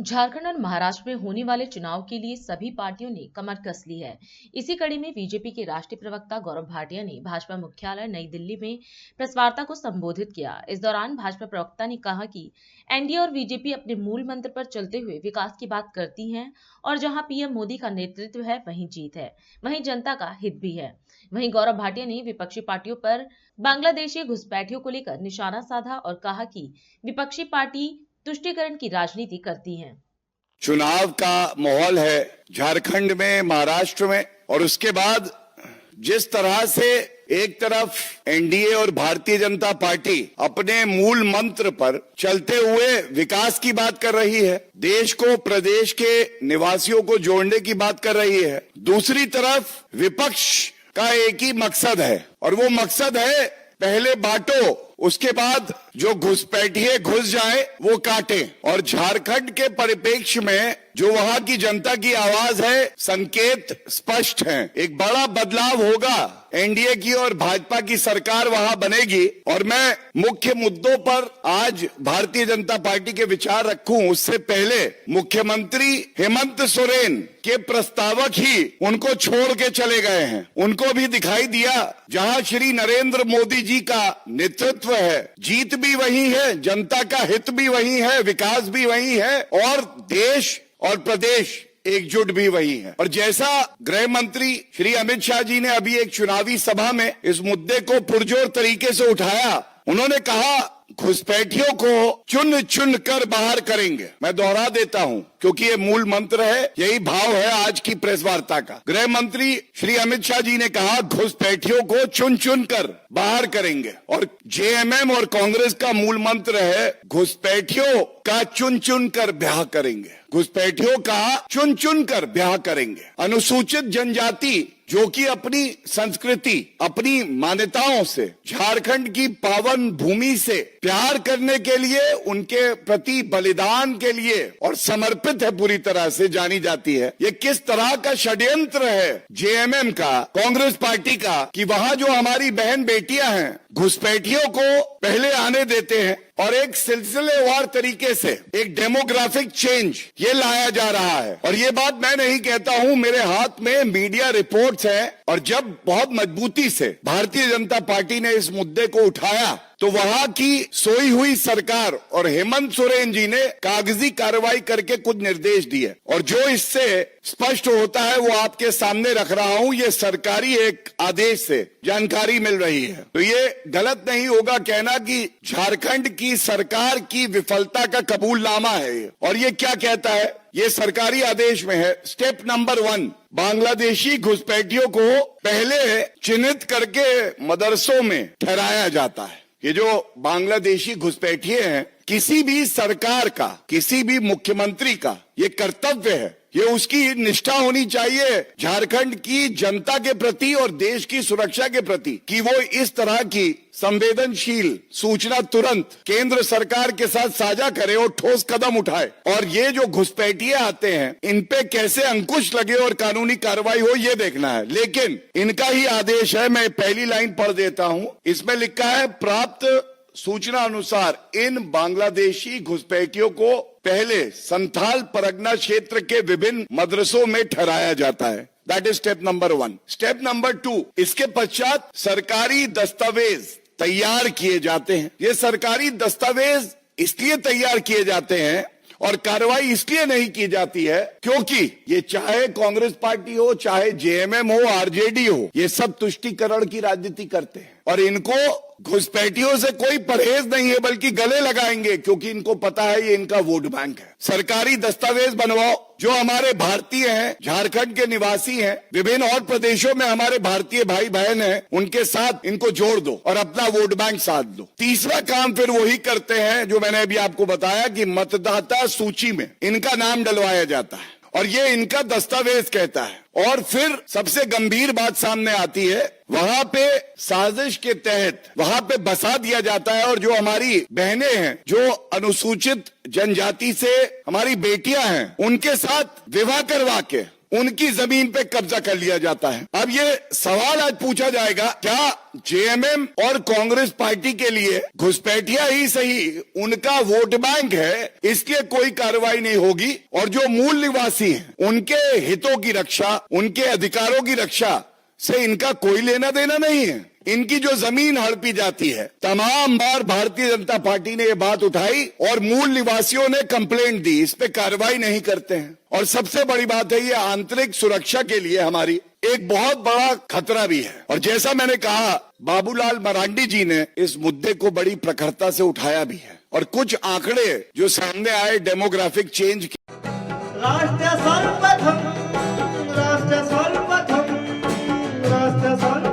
झारखंड और महाराष्ट्र में होने वाले चुनाव के लिए सभी पार्टियों ने कमर कस ली है। इसी कड़ी में बीजेपी के राष्ट्रीय प्रवक्ता गौरव भाटिया ने भाजपा मुख्यालय नई दिल्ली में प्रेस वार्ता को संबोधित किया। इस दौरान भाजपा प्रवक्ता ने कहा कि एनडीए और बीजेपी अपने मूल मंत्र पर चलते हुए विकास की बात करती हैं और जहां पीएम मोदी का नेतृत्व है वहीं जीत है, वहीं जनता का हित भी है। वहीं गौरव भाटिया ने विपक्षी पार्टियों पर बांग्लादेशी घुसपैठियों को लेकर निशाना साधा और कहा कि विपक्षी पार्टी तुष्टीकरण की राजनीति करती हैं। चुनाव का माहौल है झारखंड में, महाराष्ट्र में, और उसके बाद जिस तरह से एक तरफ एनडीए और भारतीय जनता पार्टी अपने मूल मंत्र पर चलते हुए विकास की बात कर रही है, देश को, प्रदेश के निवासियों को जोड़ने की बात कर रही है, दूसरी तरफ विपक्ष का एक ही मकसद है और वो मकसद है पहले बांटो, उसके बाद जो घुसपैठिए घुस जाए वो काटे। और झारखंड के परिप्रेक्ष्य में जो वहां की जनता की आवाज है, संकेत स्पष्ट हैं। एक बड़ा बदलाव होगा, एनडीए की और भाजपा की सरकार वहां बनेगी। और मैं मुख्य मुद्दों पर आज भारतीय जनता पार्टी के विचार रखूं उससे पहले मुख्यमंत्री हेमंत सोरेन के प्रस्तावक ही उनको छोड़ के चले गए हैं। उनको भी दिखाई दिया जहां श्री नरेंद्र मोदी जी का नेतृत्व है, जीत भी वही है, जनता का हित भी वही है, विकास भी वही है और देश और प्रदेश एकजुट भी वही है। और जैसा गृह मंत्री श्री अमित शाह जी ने अभी एक चुनावी सभा में इस मुद्दे को पुरजोर तरीके से उठाया, उन्होंने कहा घुसपैठियों को चुन चुन कर बाहर करेंगे। मैं दोहरा देता हूं क्योंकि ये मूल मंत्र है, यही भाव है आज की प्रेस वार्ता का। गृह मंत्री श्री अमित शाह जी ने कहा घुसपैठियों को चुन चुन कर बाहर करेंगे और जेएमएम और कांग्रेस का मूल मंत्र है घुसपैठियों का चुन चुन कर ब्याह करेंगे, घुसपैठियों का चुन चुन कर ब्याह करेंगे। अनुसूचित जनजाति जो कि अपनी संस्कृति, अपनी मान्यताओं से, झारखंड की पावन भूमि से प्यार करने के लिए, उनके प्रति बलिदान के लिए और समर्पित है, पूरी तरह से जानी जाती है। ये किस तरह का षड्यंत्र है जेएमएम का, कांग्रेस पार्टी का, कि वहां जो हमारी बहन बेटियां हैं घुसपैठियों को पहले आने देते हैं और एक सिलसिलेवार तरीके से एक डेमोग्राफिक चेंज ये लाया जा रहा है। और ये बात मैं नहीं कहता हूं, मेरे हाथ में मीडिया रिपोर्ट्स हैं। और जब बहुत मजबूती से भारतीय जनता पार्टी ने इस मुद्दे को उठाया तो वहां की सोई हुई सरकार और हेमंत सोरेन जी ने कागजी कार्रवाई करके कुछ निर्देश दिए और जो इससे स्पष्ट होता है वो आपके सामने रख रहा हूं। ये सरकारी एक आदेश से जानकारी मिल रही है। तो ये गलत नहीं होगा कहना कि झारखंड की सरकार की विफलता का कबूलनामा है ये। और ये क्या कहता है, ये सरकारी आदेश में है, स्टेप नंबर 1, बांग्लादेशी घुसपैठियों को पहले चिन्हित करके मदरसों में ठहराया जाता है। ये जो बांग्लादेशी घुसपैठिए हैं, किसी भी सरकार का, किसी भी मुख्यमंत्री का ये कर्तव्य है, ये उसकी निष्ठा होनी चाहिए झारखंड की जनता के प्रति और देश की सुरक्षा के प्रति कि वो इस तरह की संवेदनशील सूचना तुरंत केंद्र सरकार के साथ साझा करे और ठोस कदम उठाए। और ये जो घुसपैठिए आते हैं इन पे कैसे अंकुश लगे और कानूनी कार्रवाई हो ये देखना है। लेकिन इनका ही आदेश है, मैं पहली लाइन पढ़ देता हूं। इसमें लिखा है, प्राप्त सूचना अनुसार इन बांग्लादेशी घुसपैठियों को पहले संथाल परगना क्षेत्र के विभिन्न मदरसों में ठहराया जाता है। That is step number 1। Step number 2, इसके पश्चात सरकारी दस्तावेज तैयार किए जाते हैं। ये सरकारी दस्तावेज इसलिए तैयार किए जाते हैं और कार्रवाई इसलिए नहीं की जाती है क्योंकि ये चाहे कांग्रेस पार्टी हो, चाहे जेएमएम हो, आरजेडी हो, ये सब तुष्टीकरण की राजनीति करते हैं और इनको घुसपैठियों से कोई परहेज नहीं है, बल्कि गले लगाएंगे क्योंकि इनको पता है ये इनका वोट बैंक है। सरकारी दस्तावेज बनवाओ, जो हमारे भारतीय हैं, झारखंड के निवासी हैं, विभिन्न और प्रदेशों में हमारे भारतीय भाई बहन हैं, उनके साथ इनको जोड़ दो और अपना वोट बैंक साध दो। तीसरा काम फिर वही करते हैं जो मैंने अभी आपको बताया कि मतदाता सूची में इनका नाम डलवाया जाता है और ये इनका दस्तावेज कहता है। और फिर सबसे गंभीर बात सामने आती है, वहां पे साजिश के तहत वहां पे बसा दिया जाता है और जो हमारी बहनें हैं, जो अनुसूचित जनजाति से हमारी बेटियां हैं, उनके साथ विवाह करवा के उनकी जमीन पे कब्जा कर लिया जाता है। अब ये सवाल आज पूछा जाएगा, क्या जेएमएम और कांग्रेस पार्टी के लिए घुसपैठिया ही सही उनका वोट बैंक है, इसलिए कोई कार्रवाई नहीं होगी, और जो मूल निवासी हैं उनके हितों की रक्षा, उनके अधिकारों की रक्षा से इनका कोई लेना देना नहीं है। इनकी जो जमीन हड़पी जाती है, तमाम बार भारतीय जनता पार्टी ने ये बात उठाई और मूल निवासियों ने कंप्लेंट दी, इस पे कार्रवाई नहीं करते हैं। और सबसे बड़ी बात है, ये आंतरिक सुरक्षा के लिए हमारी एक बहुत बड़ा खतरा भी है। और जैसा मैंने कहा, बाबूलाल मरांडी जी ने इस मुद्दे को बड़ी प्रखरता से उठाया भी है, और कुछ आंकड़े जो सामने आए डेमोग्राफिक चेंज के, राष्ट्र सर्वप्रथम